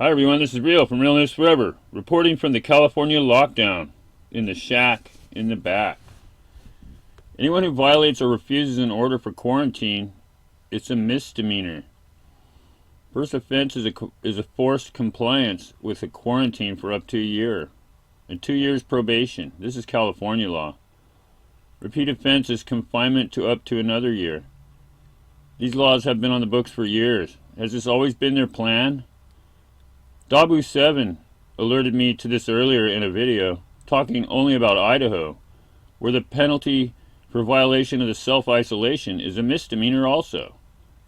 Hi everyone, this is Real from Real News Forever, reporting from the California lockdown in the shack in the back. Anyone who violates or refuses an order for quarantine, it's a misdemeanor. First offense is a forced compliance with a quarantine for up to a year, and 2 years probation. This is California law. Repeat offense is confinement to up to another year. These laws have been on the books for years. Has this always been their plan? Dabu7 alerted me to this earlier in a video, talking only about Idaho, where the penalty for violation of the self-isolation is a misdemeanor also.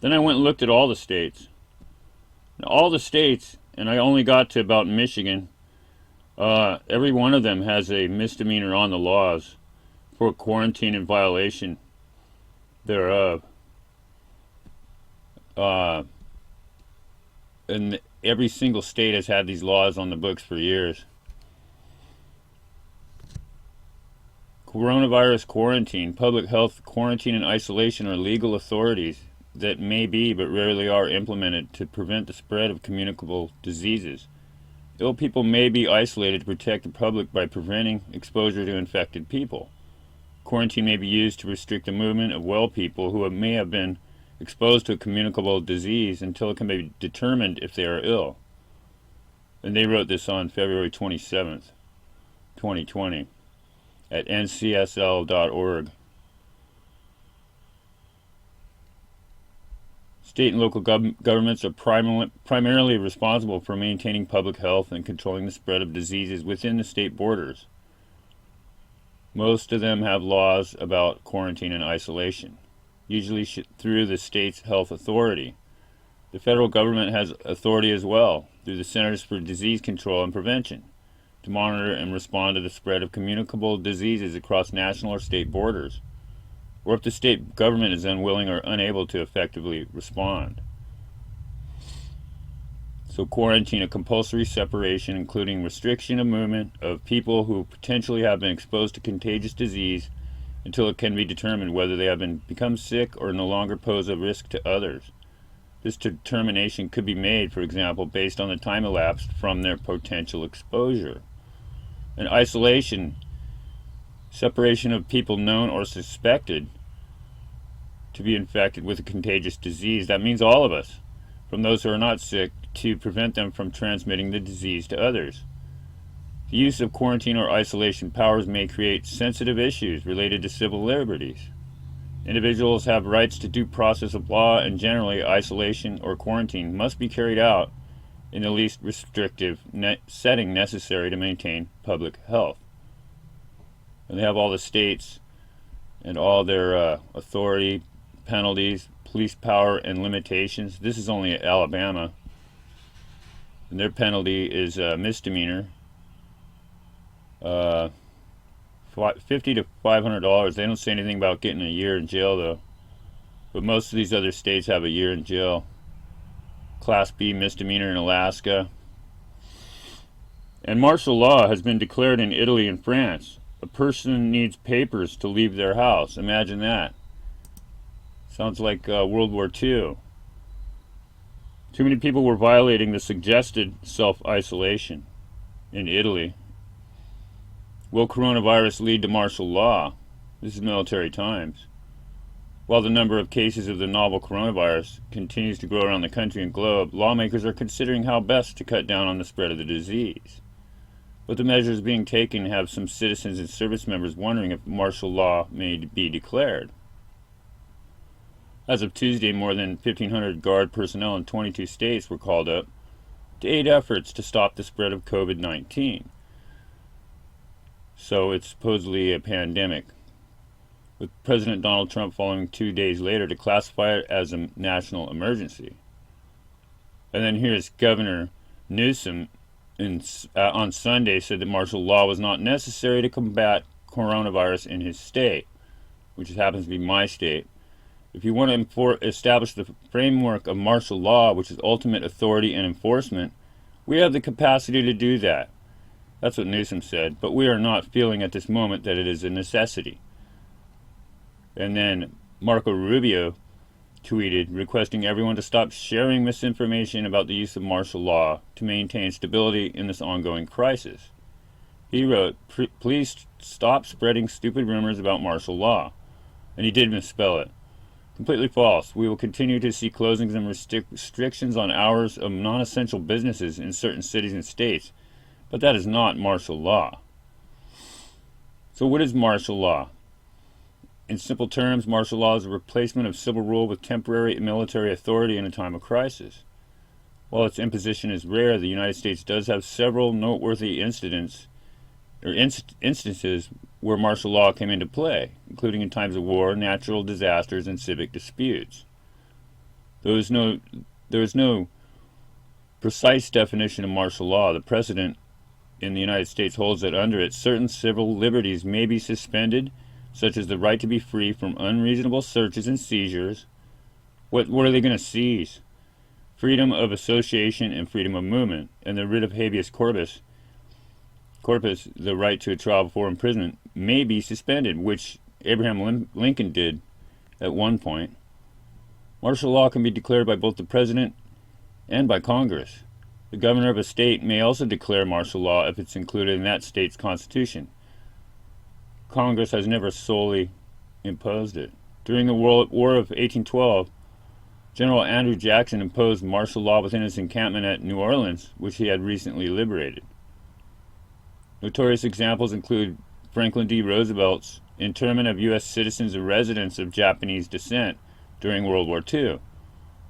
Then I went and looked at all the states. Now, all the states, and I only got to about Michigan, every one of them has a misdemeanor on the laws for quarantine and violation thereof. And every single state has had these laws on the books for years. Coronavirus quarantine, public health quarantine and isolation are legal authorities that may be but rarely are implemented to prevent the spread of communicable diseases. Ill people may be isolated to protect the public by preventing exposure to infected people. Quarantine may be used to restrict the movement of well people who may have been exposed to a communicable disease until it can be determined if they are ill. And they wrote this on February 27th, 2020 at ncsl.org. State and local governments are primarily responsible for maintaining public health and controlling the spread of diseases within the state borders. Most of them have laws about quarantine and isolation, usually through the state's health authority. The federal government has authority as well, through the Centers for Disease Control and Prevention, to monitor and respond to the spread of communicable diseases across national or state borders, or if the state government is unwilling or unable to effectively respond. So quarantine, a compulsory separation, including restriction of movement of people who potentially have been exposed to contagious disease until it can be determined whether they have become sick or no longer pose a risk to others. This determination could be made, for example, based on the time elapsed from their potential exposure. And isolation, separation of people known or suspected to be infected with a contagious disease. That means all of us, from those who are not sick, to prevent them from transmitting the disease to others. The use of quarantine or isolation powers may create sensitive issues related to civil liberties. Individuals have rights to due process of law, and generally isolation or quarantine must be carried out in the least restrictive setting necessary to maintain public health. And they have all the states and all their authority, penalties, police power, and limitations. This is only Alabama, and their penalty is a misdemeanor. $50 to $500. They don't say anything about getting a year in jail though. But most of these other states have a year in jail. Class B misdemeanor in Alaska. And martial law has been declared in Italy and France. A person needs papers to leave their house. Imagine that. Sounds like World War II. Too many people were violating the suggested self-isolation in Italy. Will coronavirus lead to martial law? This is Military Times. While the number of cases of the novel coronavirus continues to grow around the country and globe, lawmakers are considering how best to cut down on the spread of the disease. But the measures being taken have some citizens and service members wondering if martial law may be declared. As of Tuesday, more than 1,500 Guard personnel in 22 states were called up to aid efforts to stop the spread of COVID-19. So it's supposedly a pandemic, with President Donald Trump following 2 days later to classify it as a national emergency. And then here's Governor Newsom on Sunday said that martial law was not necessary to combat coronavirus in his state, which happens to be my state. If you want to establish the framework of martial law, which is ultimate authority and enforcement, we have the capacity to do that. That's what Newsom said, but we are not feeling at this moment that it is a necessity. And then Marco Rubio tweeted requesting everyone to stop sharing misinformation about the use of martial law to maintain stability in this ongoing crisis. He wrote, "Please stop spreading stupid rumors about martial law." And he did misspell it. Completely false. We will continue to see closings and restrictions on hours of non-essential businesses in certain cities and states, but that is not martial law. So what is martial law? In simple terms, martial law is a replacement of civil rule with temporary military authority in a time of crisis. While its imposition is rare, the United States does have several noteworthy instances where martial law came into play, including in times of war, natural disasters, and civic disputes. There is no precise definition of martial law. The precedent in the United States holds that under it, certain civil liberties may be suspended, such as the right to be free from unreasonable searches and seizures. What are they going to seize? Freedom of association and freedom of movement, and the writ of habeas corpus, the right to a trial before imprisonment, may be suspended, which Abraham Lincoln did at one point. Martial law can be declared by both the President and by Congress. The governor of a state may also declare martial law if it's included in that state's constitution. Congress has never solely imposed it. During the War of 1812, General Andrew Jackson imposed martial law within his encampment at New Orleans, which he had recently liberated. Notorious examples include Franklin D. Roosevelt's internment of U.S. citizens and residents of Japanese descent during World War II,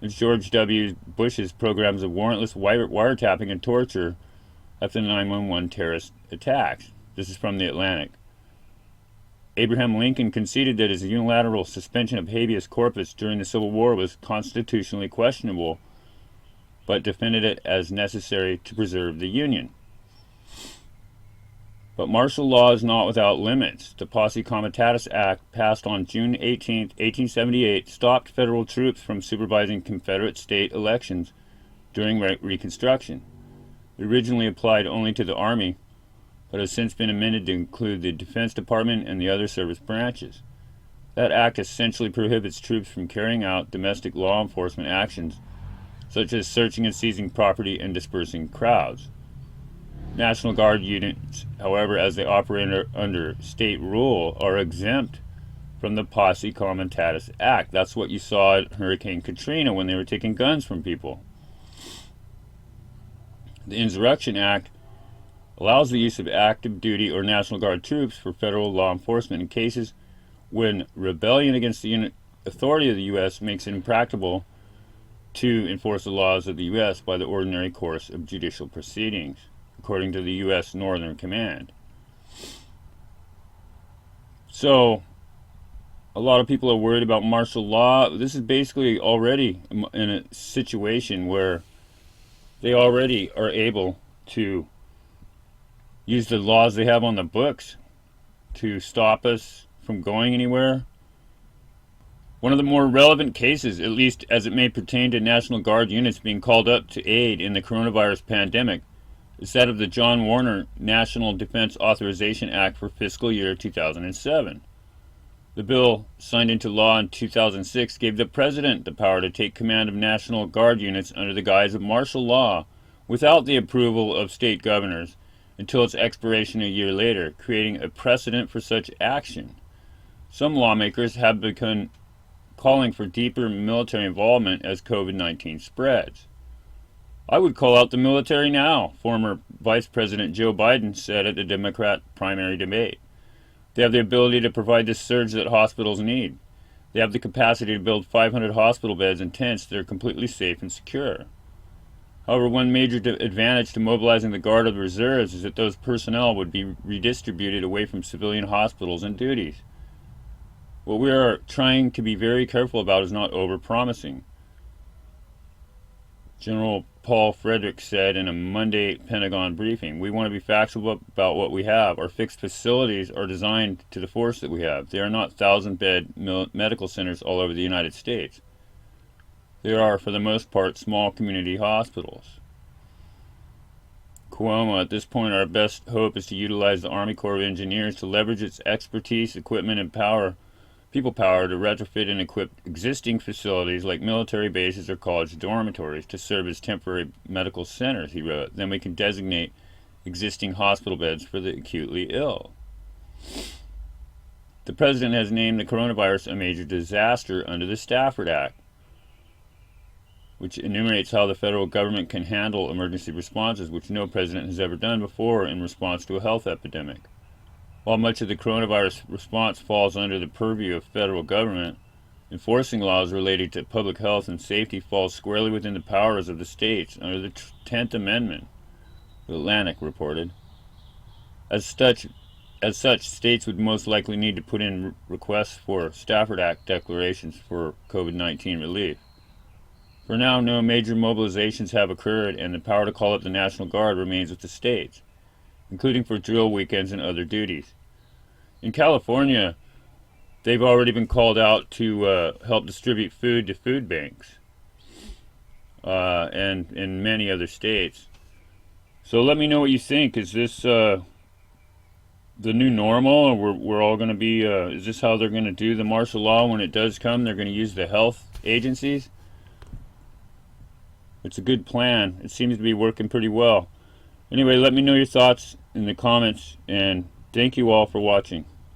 and George W. Bush's programs of warrantless wiretapping and torture after the 9/11 terrorist attacks. This is from The Atlantic. Abraham Lincoln conceded that his unilateral suspension of habeas corpus during the Civil War was constitutionally questionable, but defended it as necessary to preserve the Union. But martial law is not without limits. The Posse Comitatus Act, passed on June 18, 1878, stopped federal troops from supervising Confederate state elections during Reconstruction. It originally applied only to the Army, but has since been amended to include the Defense Department and the other service branches. That act essentially prohibits troops from carrying out domestic law enforcement actions, such as searching and seizing property and dispersing crowds. National Guard units, however, as they operate under state rule, are exempt from the Posse Comitatus Act. That's what you saw at Hurricane Katrina when they were taking guns from people. The Insurrection Act allows the use of active duty or National Guard troops for federal law enforcement in cases when rebellion against the authority of the U.S. makes it impracticable to enforce the laws of the U.S. by the ordinary course of judicial proceedings, according to the U.S. Northern Command. So, a lot of people are worried about martial law. This is basically already in a situation where they already are able to use the laws they have on the books to stop us from going anywhere. One of the more relevant cases, at least as it may pertain to National Guard units being called up to aid in the coronavirus pandemic, is that of the John Warner National Defense Authorization Act for fiscal year 2007. The bill, signed into law in 2006, gave the President the power to take command of National Guard units under the guise of martial law without the approval of state governors until its expiration a year later, creating a precedent for such action. Some lawmakers have begun calling for deeper military involvement as COVID-19 spreads. "I would call out the military now," former Vice President Joe Biden said at the Democrat primary debate. "They have the ability to provide the surge that hospitals need. They have the capacity to build 500 hospital beds and tents that are completely safe and secure." However, one major advantage to mobilizing the Guard of the Reserves is that those personnel would be redistributed away from civilian hospitals and duties. What we are trying to be very careful about is not over-promising. General Paul Frederick said in a Monday Pentagon briefing, "We want to be factual about what we have. Our fixed facilities are designed to the force that we have. They are not 1,000-bed medical centers all over the United States. They are, for the most part, small community hospitals." Cuomo, "At this point, our best hope is to utilize the Army Corps of Engineers to leverage its expertise, equipment, and power people power to retrofit and equip existing facilities like military bases or college dormitories to serve as temporary medical centers, he wrote. Then we can designate existing hospital beds for the acutely ill. The president has named the coronavirus a major disaster under the Stafford Act, which enumerates how the federal government can handle emergency responses, which no president has ever done before in response to a health epidemic. While much of the coronavirus response falls under the purview of federal government, enforcing laws related to public health and safety falls squarely within the powers of the states under the 10th Amendment, the Atlantic reported. As such, states would most likely need to put in requests for Stafford Act declarations for COVID-19 relief. For now, no major mobilizations have occurred, and the power to call up the National Guard remains with the states, including for drill weekends and other duties. In California, they've already been called out to help distribute food to food banks, and in many other states. So let me know what you think. Is this the new normal, or we're all going to be, is this how they're going to do the martial law when it does come? They're going to use the health agencies? It's a good plan. It seems to be working pretty well. Anyway, let me know your thoughts in the comments, and thank you all for watching.